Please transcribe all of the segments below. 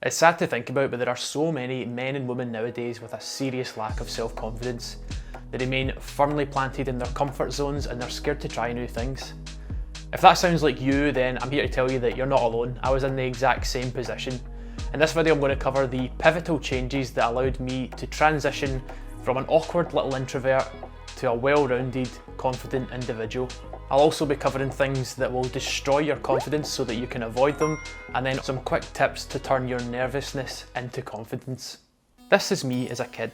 It's sad to think about, but there are so many men and women nowadays with a serious lack of self-confidence. They remain firmly planted in their comfort zones and they're scared to try new things. If that sounds like you, then I'm here to tell you that you're not alone. I was in the exact same position. In this video I'm going to cover the pivotal changes that allowed me to transition from an awkward little introvert to a well-rounded, confident individual. I'll also be covering things that will destroy your confidence so that you can avoid them, and then some quick tips to turn your nervousness into confidence. This is me as a kid.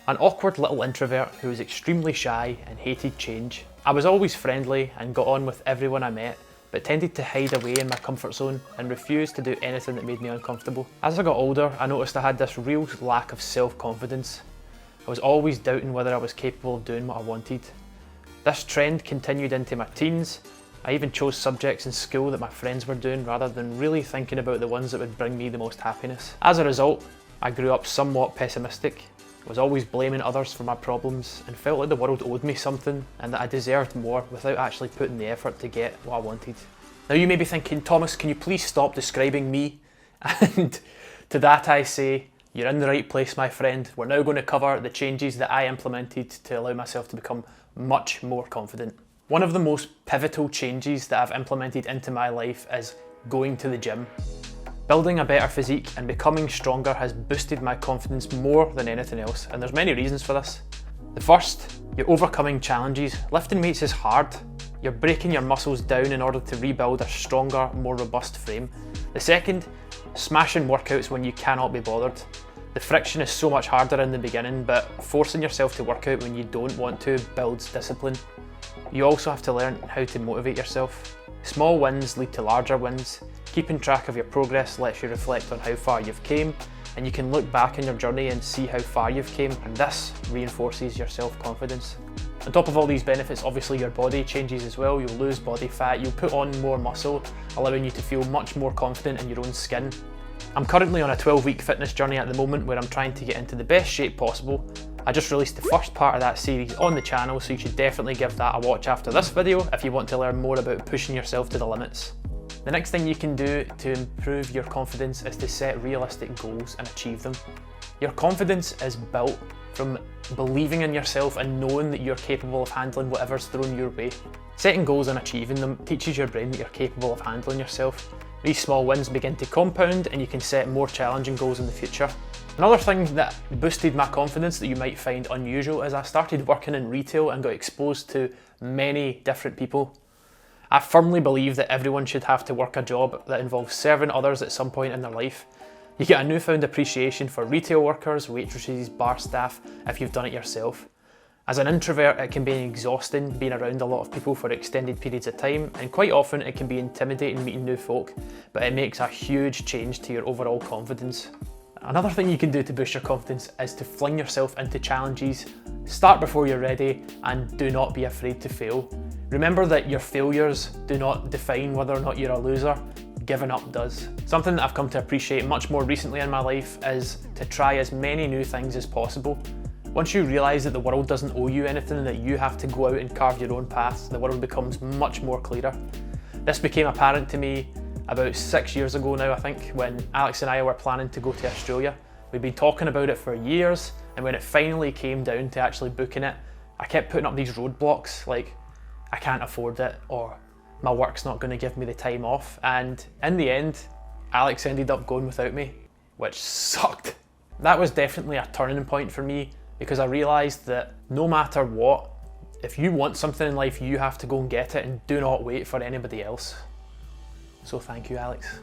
An awkward little introvert who was extremely shy and hated change. I was always friendly and got on with everyone I met, but tended to hide away in my comfort zone and refused to do anything that made me uncomfortable. As I got older, I noticed I had this real lack of self-confidence. I was always doubting whether I was capable of doing what I wanted. This trend continued into my teens. I even chose subjects in school that my friends were doing rather than really thinking about the ones that would bring me the most happiness. As a result, I grew up somewhat pessimistic, was always blaming others for my problems and felt like the world owed me something and that I deserved more without actually putting the effort to get what I wanted. Now you may be thinking, Thomas, can you please stop describing me? And to that I say, you're in the right place, my friend. We're now going to cover the changes that I implemented to allow myself to become much more confident. One of the most pivotal changes that I've implemented into my life is going to the gym. Building a better physique and becoming stronger has boosted my confidence more than anything else, and there's many reasons for this. The first, you're overcoming challenges. Lifting weights is hard. You're breaking your muscles down in order to rebuild a stronger, more robust frame. The second, smashing workouts when you cannot be bothered. The friction is so much harder in the beginning, but forcing yourself to work out when you don't want to builds discipline. You also have to learn how to motivate yourself. Small wins lead to larger wins. Keeping track of your progress lets you reflect on how far you've came, and you can look back on your journey and see how far you've came, and this reinforces your self-confidence. On top of all these benefits, obviously your body changes as well. You'll lose body fat, you'll put on more muscle, allowing you to feel much more confident in your own skin. I'm currently on a 12-week fitness journey at the moment where I'm trying to get into the best shape possible. I just released the first part of that series on the channel, so you should definitely give that a watch after this video if you want to learn more about pushing yourself to the limits. The next thing you can do to improve your confidence is to set realistic goals and achieve them. Your confidence is built from believing in yourself and knowing that you're capable of handling whatever's thrown your way. Setting goals and achieving them teaches your brain that you're capable of handling yourself. These small wins begin to compound and you can set more challenging goals in the future. Another thing that boosted my confidence that you might find unusual is I started working in retail and got exposed to many different people. I firmly believe that everyone should have to work a job that involves serving others at some point in their life. You get a newfound appreciation for retail workers, waitresses, bar staff if you've done it yourself. As an introvert, it can be exhausting being around a lot of people for extended periods of time, and quite often it can be intimidating meeting new folk, but it makes a huge change to your overall confidence. Another thing you can do to boost your confidence is to fling yourself into challenges. Start before you're ready and do not be afraid to fail. Remember that your failures do not define whether or not you're a loser. Giving up does. Something that I've come to appreciate much more recently in my life is to try as many new things as possible. Once you realise that the world doesn't owe you anything and that you have to go out and carve your own path, the world becomes much more clearer. This became apparent to me about 6 years ago now, I think, when Alex and I were planning to go to Australia. We'd been talking about it for years, and when it finally came down to actually booking it, I kept putting up these roadblocks like, I can't afford it, or my work's not going to give me the time off, and in the end, Alex ended up going without me, which sucked. That was definitely a turning point for me, because I realised that no matter what, if you want something in life, you have to go and get it and do not wait for anybody else. So thank you, Alex.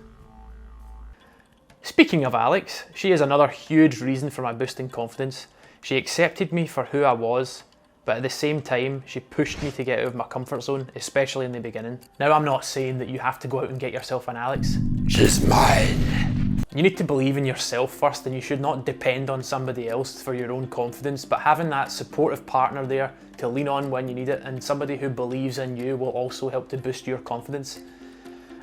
Speaking of Alex, she is another huge reason for my boosting confidence. She accepted me for who I was, but at the same time, she pushed me to get out of my comfort zone, especially in the beginning. Now, I'm not saying that you have to go out and get yourself an Alex. She's mine. You need to believe in yourself first, and you should not depend on somebody else for your own confidence, but having that supportive partner there to lean on when you need it, and somebody who believes in you, will also help to boost your confidence.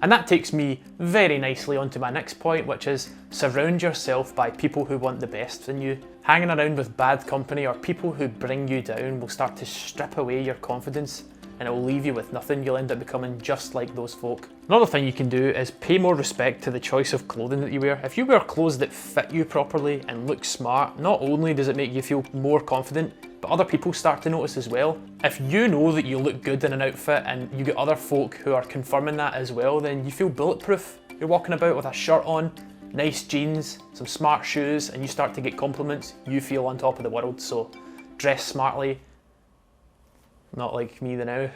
And that takes me very nicely onto my next point, which is surround yourself by people who want the best in you. Hanging around with bad company or people who bring you down will start to strip away your confidence. and it will leave you with nothing. You'll end up becoming just like those folk. Another thing you can do is pay more respect to the choice of clothing that you wear. If you wear clothes that fit you properly and look smart, not only does it make you feel more confident, but other people start to notice as well. If you know that you look good in an outfit and you get other folk who are confirming that as well, then you feel bulletproof. You're walking about with a shirt on, nice jeans, some smart shoes, and you start to get compliments, you feel on top of the world. So dress smartly, not like me now.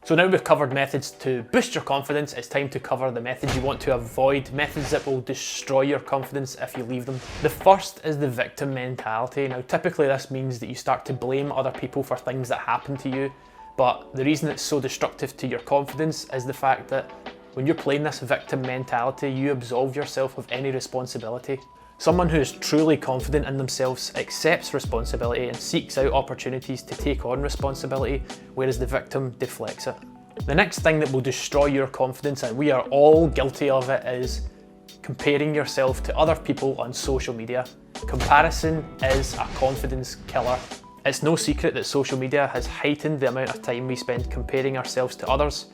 So now we've covered methods to boost your confidence, it's time to cover the methods you want to avoid, methods that will destroy your confidence if you leave them. The first is the victim mentality. Now typically this means that you start to blame other people for things that happen to you, but the reason it's so destructive to your confidence is the fact that when you're playing this victim mentality, you absolve yourself of any responsibility. Someone who is truly confident in themselves accepts responsibility and seeks out opportunities to take on responsibility, whereas the victim deflects it. The next thing that will destroy your confidence, and we are all guilty of it, is comparing yourself to other people on social media. Comparison is a confidence killer. It's no secret that social media has heightened the amount of time we spend comparing ourselves to others.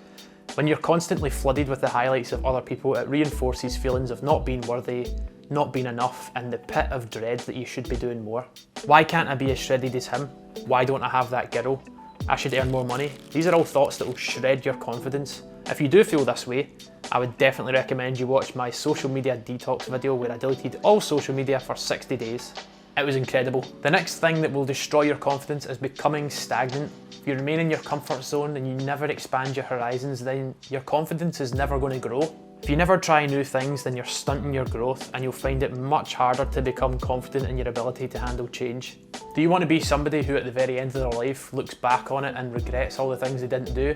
When you're constantly flooded with the highlights of other people, it reinforces feelings of not being worthy, not being enough, and the pit of dread that you should be doing more. Why can't I be as shredded as him? Why don't I have that girl? I should earn more money. These are all thoughts that will shred your confidence. If you do feel this way, I would definitely recommend you watch my social media detox video where I deleted all social media for 60 days. It was incredible. The next thing that will destroy your confidence is becoming stagnant. If you remain in your comfort zone and you never expand your horizons, then your confidence is never going to grow. If you never try new things, then you're stunting your growth and you'll find it much harder to become confident in your ability to handle change. Do you want to be somebody who at the very end of their life looks back on it and regrets all the things they didn't do?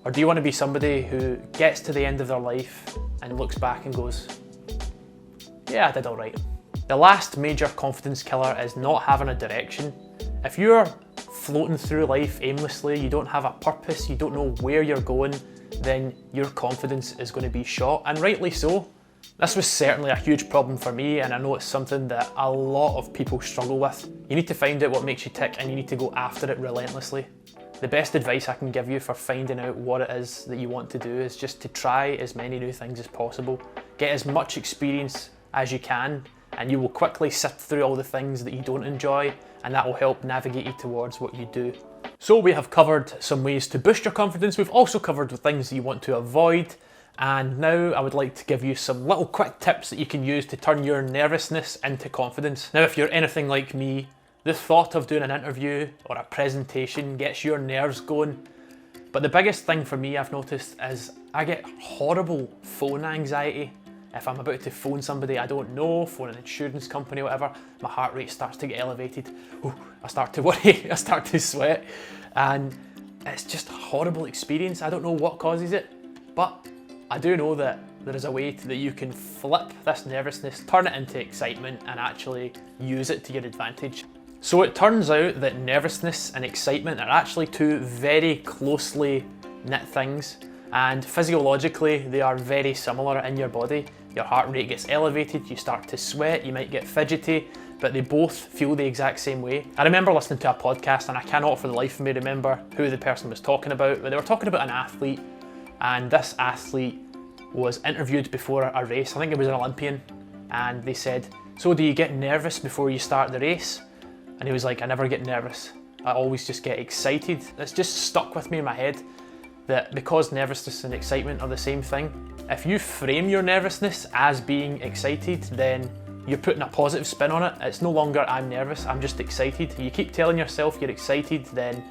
Or do you want to be somebody who gets to the end of their life and looks back and goes, yeah, I did all right? The last major confidence killer is not having a direction. If you're floating through life aimlessly, you don't have a purpose, you don't know where you're going, then your confidence is going to be shot, and rightly so. This was certainly a huge problem for me, and I know it's something that a lot of people struggle with. You need to find out what makes you tick and you need to go after it relentlessly. The best advice I can give you for finding out what it is that you want to do is just to try as many new things as possible. Get as much experience as you can, and you will quickly sift through all the things that you don't enjoy, and that will help navigate you towards what you do. So we have covered some ways to boost your confidence. We've also covered the things you want to avoid. And now I would like to give you some little quick tips that you can use to turn your nervousness into confidence. Now, if you're anything like me, the thought of doing an interview or a presentation gets your nerves going. But the biggest thing for me I've noticed is I get horrible phone anxiety. If I'm about to phone somebody I don't know, phone an insurance company, whatever, my heart rate starts to get elevated. Ooh, I start to worry, I start to sweat, and it's just a horrible experience. I don't know what causes it, but I do know that there is a way that you can flip this nervousness, turn it into excitement, and actually use it to your advantage. So it turns out that nervousness and excitement are actually two very closely knit things, and physiologically they are very similar in your body. Your heart rate gets elevated, you start to sweat, you might get fidgety, but they both feel the exact same way. I remember listening to a podcast, and I cannot for the life of me remember who the person was talking about, but they were talking about an athlete, and this athlete was interviewed before a race. I think it was an Olympian, and they said, so do you get nervous before you start the race? And he was like, I never get nervous, I always just get excited. It's just stuck with me in my head that because nervousness and excitement are the same thing, if you frame your nervousness as being excited, then you're putting a positive spin on it. It's no longer I'm nervous, I'm just excited. You keep telling yourself you're excited, then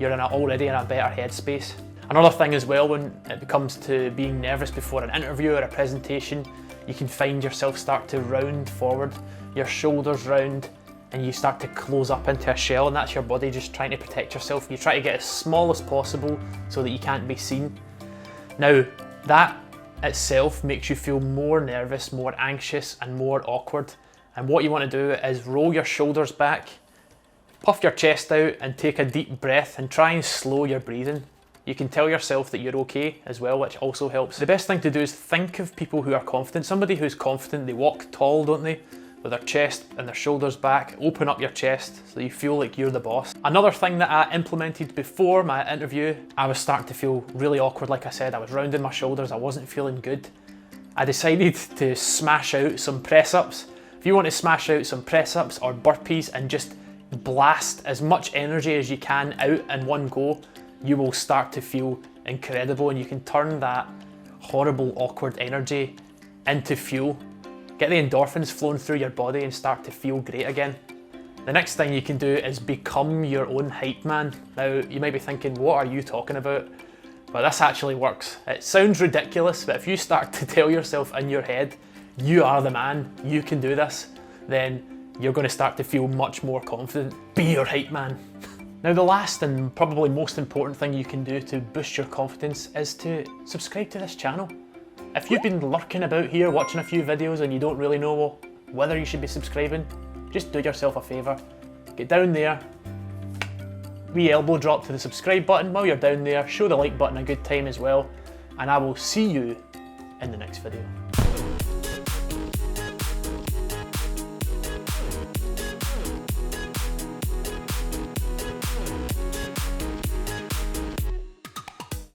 you're already in a better headspace. Another thing as well, when it comes to being nervous before an interview or a presentation, you can find yourself start to round forward, your shoulders round, and you start to close up into a shell, and that's your body just trying to protect yourself. You try to get as small as possible so that you can't be seen. Now, that itself makes you feel more nervous, more anxious, and more awkward. And what you want to do is roll your shoulders back, puff your chest out, and take a deep breath and try and slow your breathing. You can tell yourself that you're okay as well, which also helps. The best thing to do is think of people who are confident. Somebody who's confident, they walk tall, don't they? with their chest and their shoulders back. Open up your chest so you feel like you're the boss. Another thing that I implemented before my interview, I was starting to feel really awkward. Like I said, I was rounding my shoulders, I wasn't feeling good. I decided to smash out some press-ups. If you want to smash out some press-ups or burpees and just blast as much energy as you can out in one go, you will start to feel incredible, and you can turn that horrible, awkward energy into fuel. Get the endorphins flowing through your body and start to feel great again. The next thing you can do is become your own hype man. Now, you might be thinking, what are you talking about? But this actually works. It sounds ridiculous, but if you start to tell yourself in your head, you are the man, you can do this, then you're going to start to feel much more confident. Be your hype man. Now, the last and probably most important thing you can do to boost your confidence is to subscribe to this channel. If you've been lurking about here watching a few videos and you don't really know whether you should be subscribing, just do yourself a favour. Get down there, wee elbow drop to the subscribe button. While you're down there, show the like button a good time as well, and I will see you in the next video.